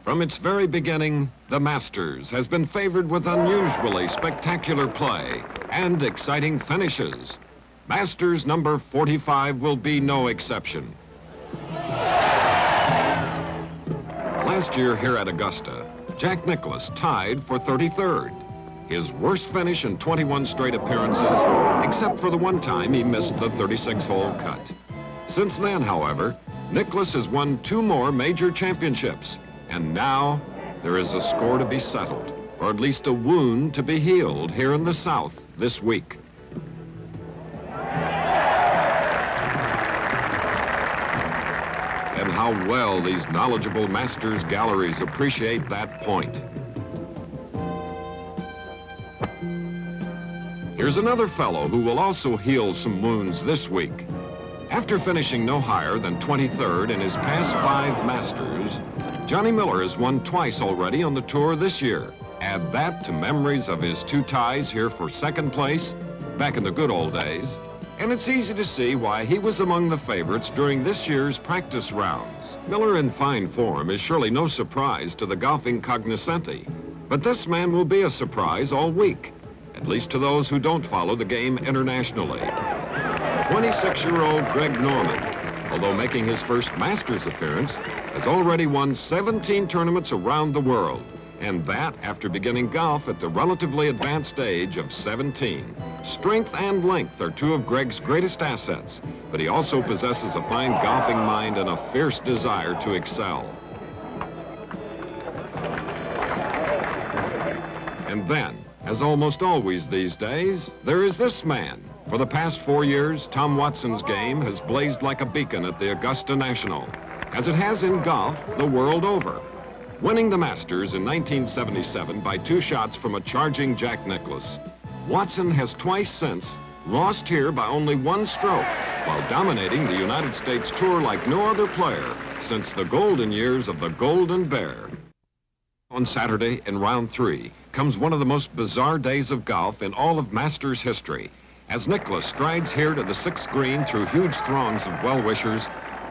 From its very beginning, the Masters has been favored with unusually spectacular play and exciting finishes. Masters number 45 will be no exception. Last year here at Augusta, Jack Nicklaus tied for 33rd. His worst finish in 21 straight appearances, except for the one time he missed the 36-hole cut. Since then, however, Nicklaus has won 2 more major championships, and now there is a score to be settled, or at least a wound to be healed here in the South this week. And how well these knowledgeable Masters galleries appreciate that point. Here's another fellow who will also heal some wounds this week. After finishing no higher than 23rd in his past 5 Masters, Johnny Miller has won twice already on the tour this year. Add that to memories of his 2 ties here for 2nd place back in the good old days, and it's easy to see why he was among the favorites during this year's practice rounds. Miller in fine form is surely no surprise to the golfing cognoscenti, but this man will be a surprise all week, at least to those who don't follow the game internationally. 26-year-old Greg Norman, although making his first Masters appearance, has already won 17 tournaments around the world, and that after beginning golf at the relatively advanced age of 17. Strength and length are 2 of Greg's greatest assets, but he also possesses a fine golfing mind and a fierce desire to excel. And then, as almost always these days, there is this man. For the past 4 years, Tom Watson's game has blazed like a beacon at the Augusta National, as it has in golf the world over. Winning the Masters in 1977 by 2 shots from a charging Jack Nicklaus, Watson has twice since lost here by only 1 stroke, while dominating the United States Tour like no other player since the golden years of the Golden Bear. On Saturday in round 3 comes one of the most bizarre days of golf in all of Masters history. As Nicklaus strides here to the 6th green through huge throngs of well-wishers,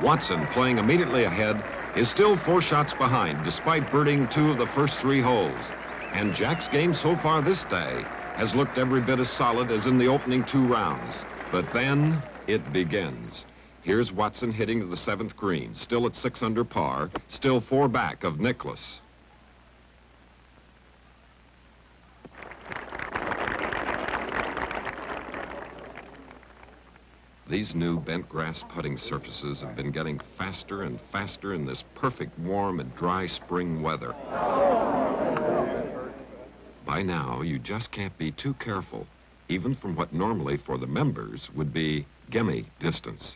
Watson, playing immediately ahead, is still 4 shots behind despite birding 2 of the first 3 holes. And Jack's game so far this day has looked every bit as solid as in the opening 2 rounds. But then it begins. Here's Watson hitting to the 7th green, still at 6 under par, still 4 back of Nicklaus. These new bent grass putting surfaces have been getting faster and faster in this perfect warm and dry spring weather. By now, you just can't be too careful, even from what normally for the members would be gimme distance.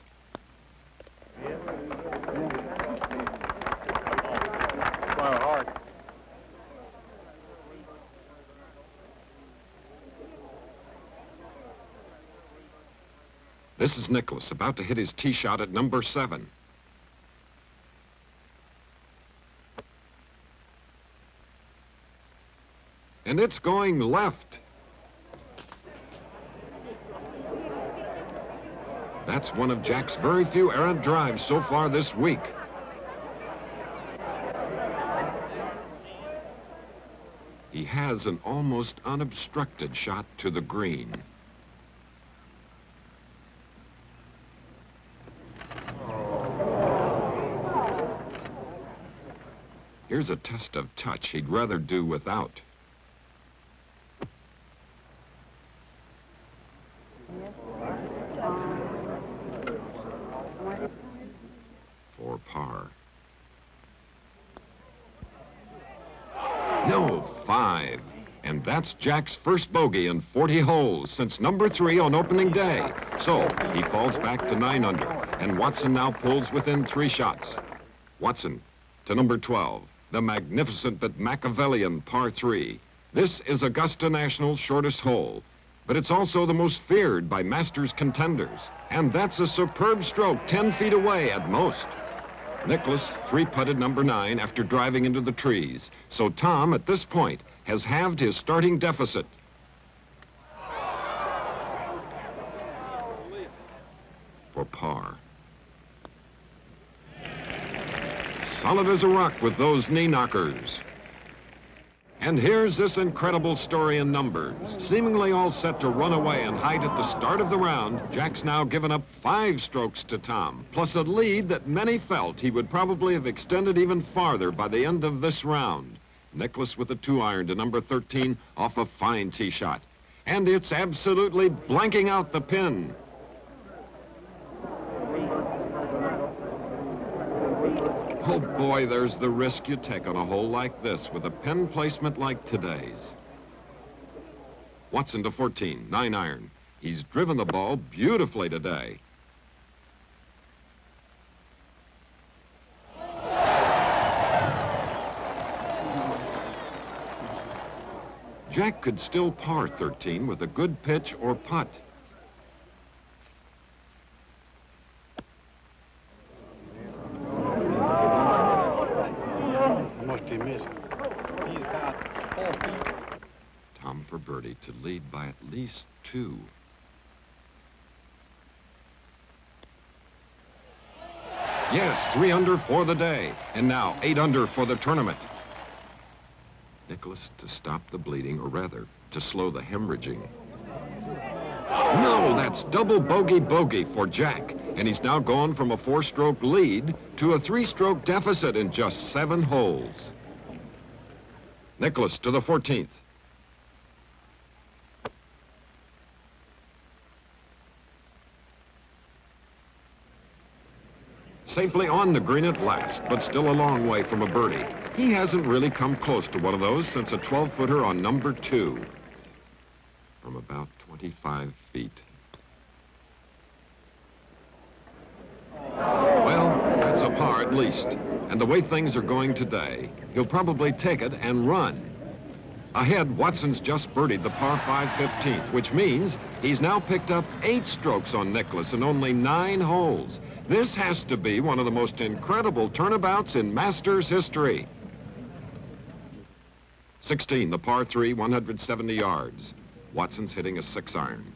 This is Nicklaus, about to hit his tee shot at number 7. And it's going left. That's one of Jack's very few errant drives so far this week. He has an almost unobstructed shot to the green. Here's a test of touch he'd rather do without. For par. No, 5. And that's Jack's first bogey in 40 holes since number 3 on opening day. So he falls back to 9 under, and Watson now pulls within 3 shots. Watson to number 12. The magnificent but Machiavellian par 3. This is Augusta National's shortest hole, but it's also the most feared by Masters contenders. And that's a superb stroke 10 feet away at most. Nicklaus 3-putted number 9 after driving into the trees. So Tom, at this point, has halved his starting deficit. For par. solid as a rock with those knee knockers. And here's this incredible story in numbers. Seemingly all set to run away and hide at the start of the round, Jack's now given up 5 strokes to Tom, plus a lead that many felt he would probably have extended even farther by the end of this round. Nicklaus with a 2-iron to number 13 off a fine tee shot. And it's absolutely blanking out the pin. Oh boy, there's the risk you take on a hole like this with a pin placement like today's. Watson to 14, 9-iron. He's driven the ball beautifully today. Jack could still par 13 with a good pitch or putt. Tom for birdie to lead by at least 2. Yes, 3 under for the day, and now 8 under for the tournament. Nicklaus to stop the bleeding, or rather, to slow the hemorrhaging. No, that's double bogey for Jack, and he's now gone from a 4-stroke lead to a 3-stroke deficit in just 7 holes. Nicklaus to the 14th. Safely on the green at last, but still a long way from a birdie. He hasn't really come close to one of those since a 12-footer on number 2. From about 25 feet. Well, that's a par at least. And the way things are going today, he'll probably take it and run. Ahead, Watson's just birdied the par 5 15th, which means he's now picked up 8 strokes on Nicklaus in only 9 holes. This has to be one of the most incredible turnabouts in Masters history. 16, the par 3, 170 yards. Watson's hitting a 6-iron.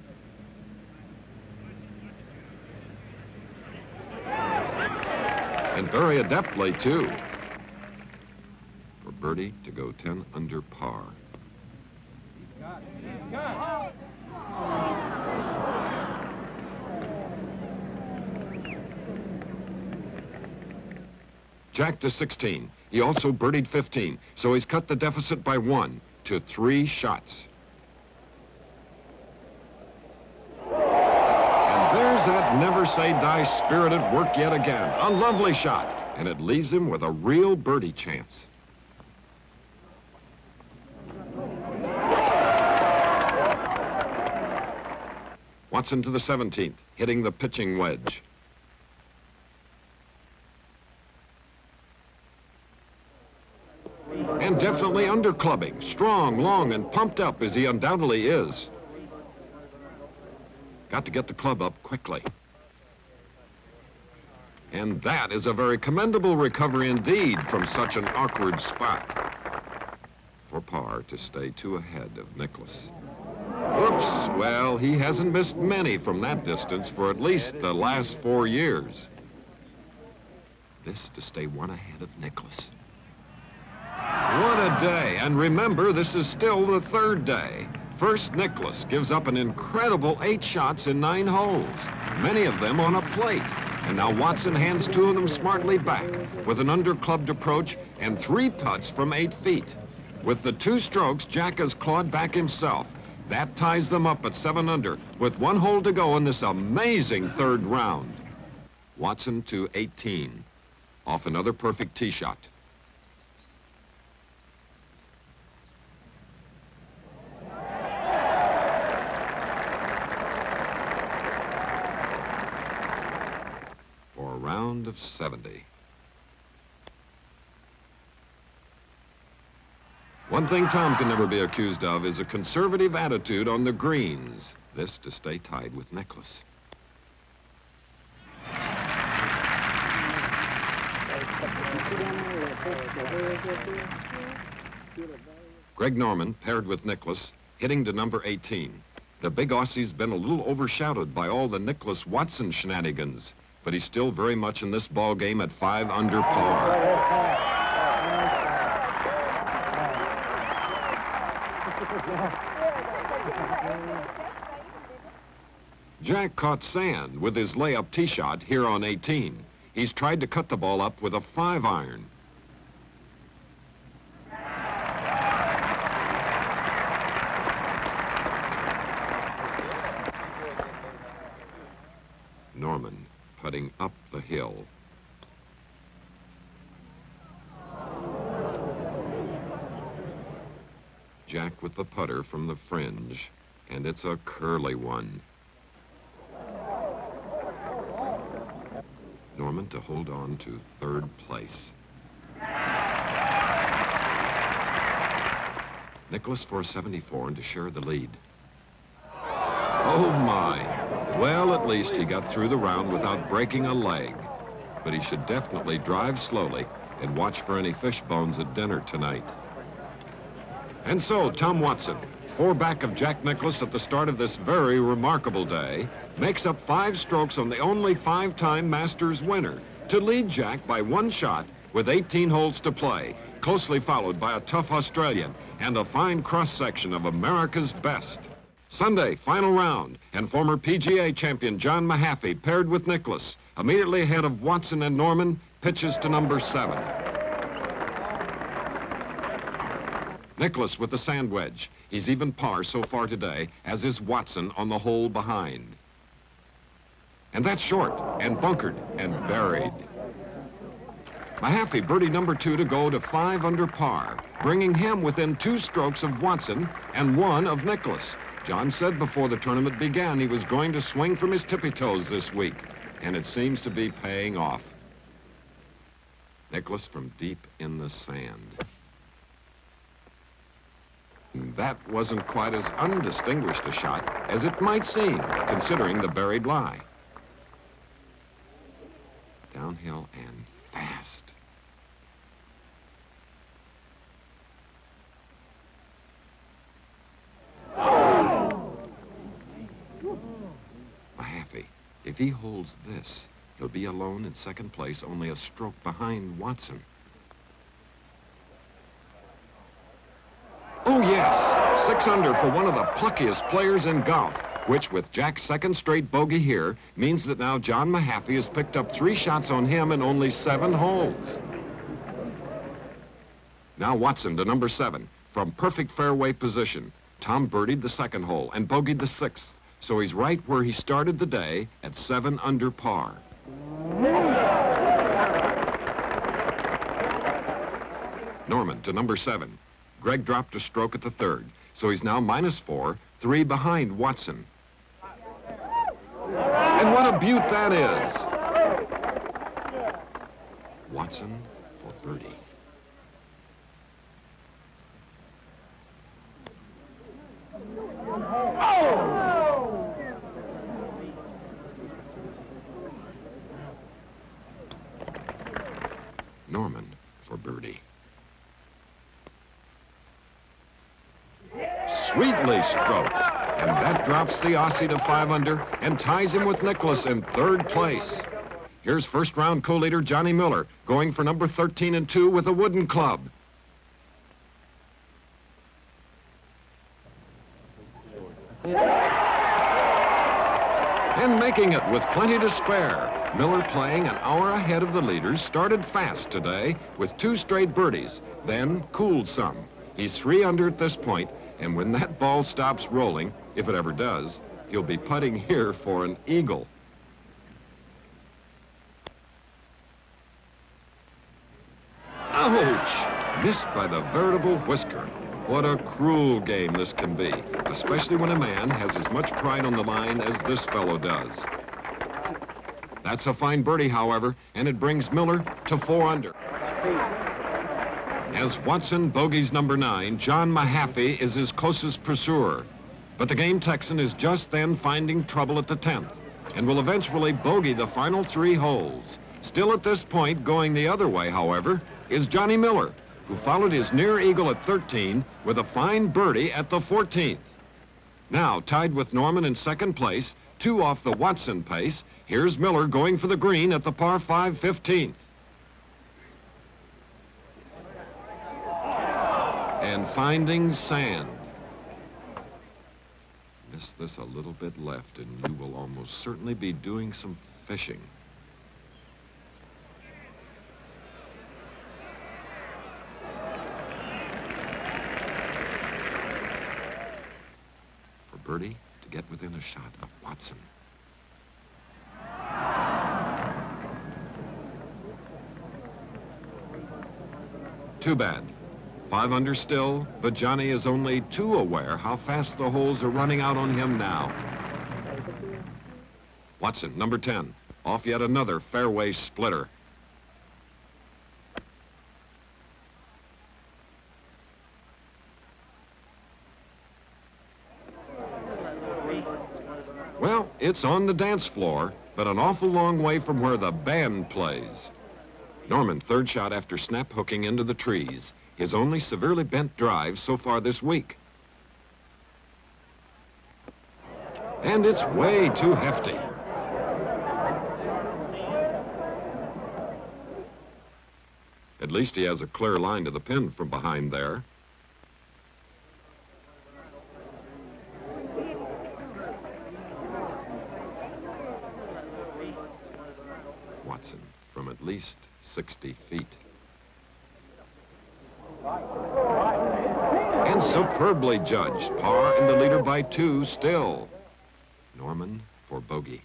And very adeptly, too. For birdie to go 10 under par. Jack to 16. He also birdied 15, so he's cut the deficit by 1 to 3 shots. And there's that never-say-die spirit at work yet again. A lovely shot, and it leaves him with a real birdie chance. Watson to the 17th, hitting the pitching wedge. And definitely underclubbing, strong, long, and pumped up as he undoubtedly is. Got to get the club up quickly. And that is a very commendable recovery indeed from such an awkward spot. For par to stay 2 ahead of Nicklaus. Whoops, well, he hasn't missed many from that distance for at least the last 4 years. This to stay 1 ahead of Nicklaus. What a day, and remember, this is still the 3rd day. First, Nicklaus gives up an incredible 8 shots in 9 holes, many of them on a plate. And now Watson hands 2 of them smartly back with an underclubbed approach and 3 putts from 8 feet. With the 2 strokes, Jack has clawed back himself. That ties them up at 7 under with 1 hole to go in this amazing 3rd round. Watson to 18, off another perfect tee shot. For a round of 70. One thing Tom can never be accused of is a conservative attitude on the greens. This to stay tied with Nicklaus. Greg Norman paired with Nicklaus, hitting to number 18. The big Aussie's been a little overshadowed by all the Nicklaus-Watson shenanigans. but he's still very much in this ball game at 5 under par. Jack caught sand with his layup tee shot here on 18. He's tried to cut the ball up with a 5-iron. Norman putting up the hill. Jack with the putter from the fringe, and it's a curly one. Norman to hold on to 3rd place. Nicklaus for 74 and to share the lead. Oh my! Well, at least he got through the round without breaking a leg. But he should definitely drive slowly and watch for any fish bones at dinner tonight. And so, Tom Watson, 4 back of Jack Nicklaus at the start of this very remarkable day, makes up 5 strokes on the only 5-time Masters winner to lead Jack by 1 shot with 18 holes to play, closely followed by a tough Australian and a fine cross-section of America's best. Sunday, final round, and former PGA champion John Mahaffey, paired with Nicklaus, immediately ahead of Watson and Norman, pitches to number 7. Nicklaus with the sand wedge. He's even par so far today, as is Watson on the hole behind. And that's short, and bunkered, and buried. Mahaffey birdied number 2 to go to 5 under par, bringing him within 2 strokes of Watson and 1 of Nicklaus. John said before the tournament began he was going to swing from his tippy toes this week, and it seems to be paying off. Nicklaus from deep in the sand. That wasn't quite as undistinguished a shot as it might seem, considering the buried lie. Downhill and fast. Mahaffey, if he holds this, he'll be alone in 2nd place, only a stroke behind Watson. Oh, yes, 6 under for one of the pluckiest players in golf, which, with Jack's 2nd straight bogey here, means that now John Mahaffey has picked up 3 shots on him in only 7 holes. Now Watson to number 7, from perfect fairway position. Tom birdied the 2nd hole and bogeyed the 6th, so he's right where he started the day at 7 under par. Norman to number 7. Greg dropped a stroke at the 3rd, so he's now -4, 3 behind Watson. And what a beaut that is! Watson for birdie. Norman for birdie. Sweetly stroked, and that drops the Aussie to 5 under and ties him with Nicklaus in 3rd place. Here's first-round co-leader Johnny Miller going for number 13 and 2 with a wooden club. And making it with plenty to spare. Miller, playing an hour ahead of the leaders, started fast today with 2 straight birdies, then cooled some. He's 3 under at this point, and when that ball stops rolling, if it ever does, he'll be putting here for an eagle. Ouch! Missed by the veritable whisker. What a cruel game this can be, especially when a man has as much pride on the line as this fellow does. That's a fine birdie, however, and it brings Miller to 4 under. As Watson bogeys number 9, John Mahaffey is his closest pursuer. But the game Texan is just then finding trouble at the 10th and will eventually bogey the final 3 holes. Still at this point, going the other way, however, is Johnny Miller, who followed his near eagle at 13 with a fine birdie at the 14th. Now, tied with Norman in 2nd place, 2 off the Watson pace, Here's Miller going for the green at the par 5 15th. And finding sand. Miss this a little bit left, and you will almost certainly be doing some fishing. For birdie to get within a shot of Watson. Too bad. 5 under still, but Johnny is only too aware how fast the holes are running out on him now. Watson, number 10, off yet another fairway splitter. Well, it's on the dance floor, but an awful long way from where the band plays. Norman, third shot after snap hooking into the trees. His only severely bent drive so far this week. And it's way too hefty. At least he has a clear line to the pin from behind there. Watson from at least 60 feet. And superbly judged. Par and the leader by 2 still. Norman for bogey.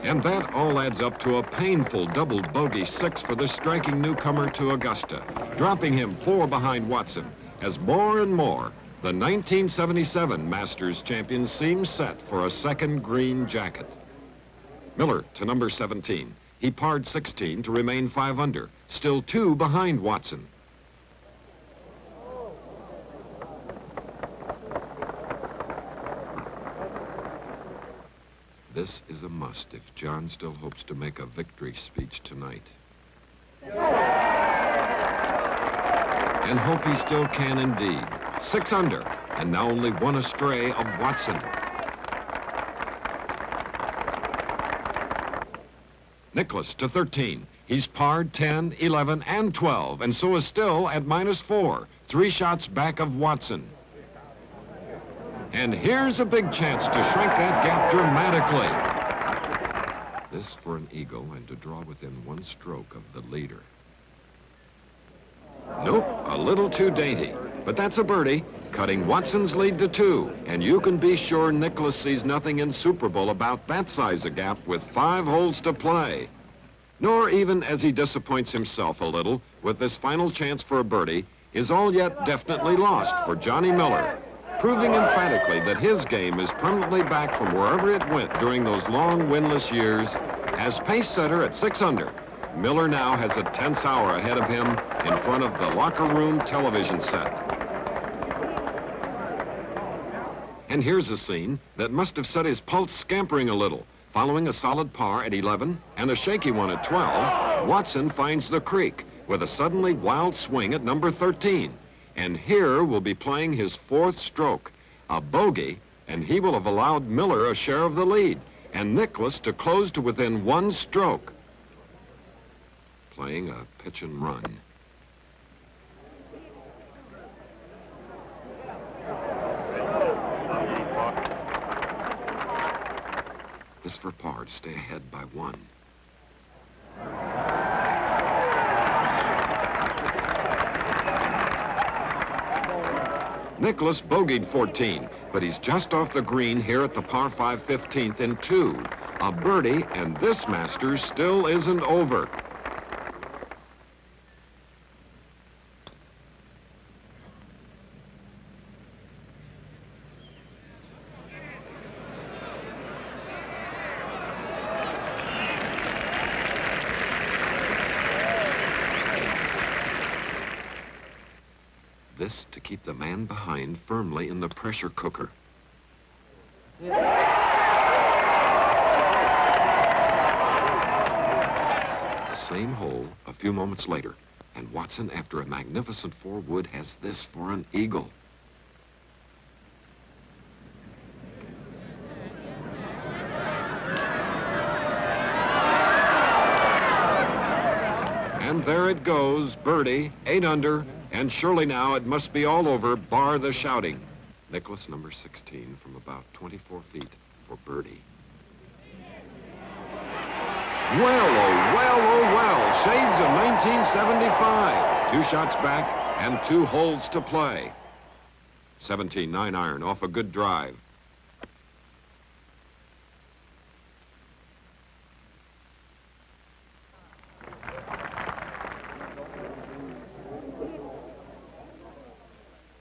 And that all adds up to a painful double bogey 6 for the striking newcomer to Augusta, dropping him 4 behind Watson, as more and more the 1977 Masters champion seems set for a second green jacket. Miller to number 17. He parred 16 to remain 5 under, still 2 behind Watson. This is a must if John still hopes to make a victory speech tonight. And hope he still can indeed. 6 under, and now only 1 astray of Watson. Nicklaus to 13. He's parred 10, 11, and 12, and so is still at -4, 3 shots back of Watson. And here's a big chance to shrink that gap dramatically. This for an eagle and to draw within 1 stroke of the leader. Nope, a little too dainty, but that's a birdie, cutting Watson's lead to 2, and you can be sure Nicklaus sees nothing insuperable about that size of gap with 5 holes to play. Nor even as he disappoints himself a little with this final chance for a birdie is all yet definitely lost for Johnny Miller, proving emphatically that his game is permanently back from wherever it went during those long winless years. As pace setter at 6 under, Miller now has a tense hour ahead of him in front of the locker room television set. And here's a scene that must have set his pulse scampering a little. Following a solid par at 11 and a shaky one at 12, Watson finds the creek with a suddenly wild swing at number 13. And here will be playing his 4th stroke, a bogey, and he will have allowed Miller a share of the lead, and Nicklaus to close to within 1 stroke. Playing a pitch and run. This for par to stay ahead by 1. Nicklaus bogeyed 14, but he's just off the green here at the par 5 15th in 2. A birdie, and this Masters still isn't over. This to keep the man behind firmly in the pressure cooker. The same hole a few moments later. And Watson, after a magnificent four-wood, has this for an eagle. And there it goes, birdie, 8 under, and surely now it must be all over, bar the shouting. Nicklaus, number 16, from about 24 feet for birdie. Well, oh, well, oh, well, shades of 1975. 2 shots back and 2 holes to play. 17, 9 iron, off a good drive.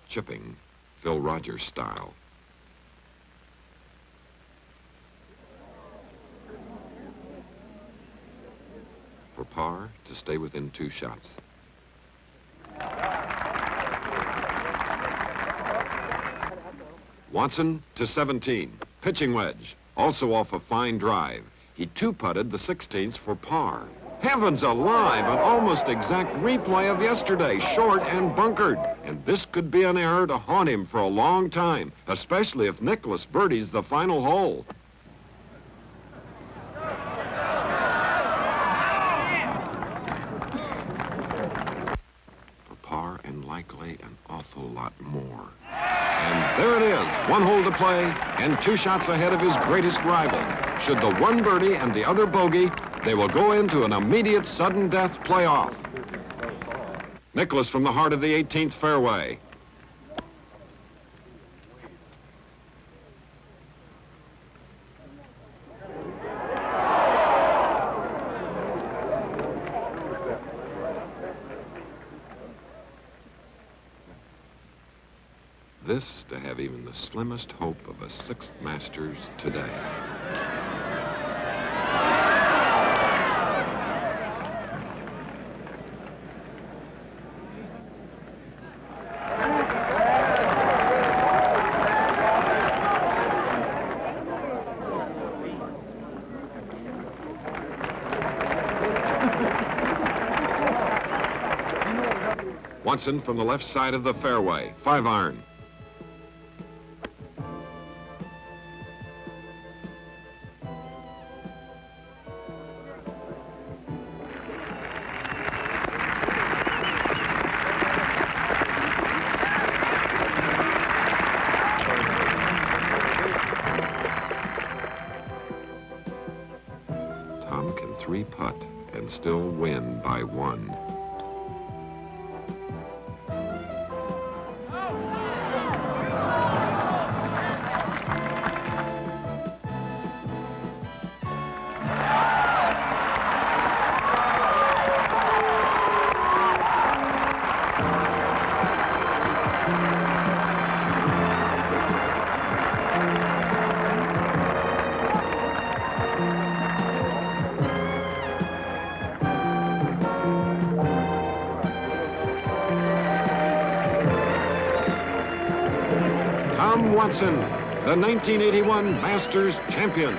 Chipping, Phil Rogers style. For par, to stay within 2 shots. Watson to 17, pitching wedge, also off a fine drive. He 2-putted the 16th for par. Heavens alive, an almost exact replay of yesterday, short and bunkered. And this could be an error to haunt him for a long time, especially if Nicklaus birdies the final hole. For par and likely an awful lot more. And there it is, 1 hole to play and 2 shots ahead of his greatest rival. Should the one birdie and the other bogey, they will go into an immediate sudden death playoff. Nicklaus from the heart of the 18th fairway. This to have even the slimmest hope of a 6th Masters today. Watson from the left side of the fairway, 5 iron. Tom can 3-putt and still win by 1. Tom Watson, the 1981 Masters champion.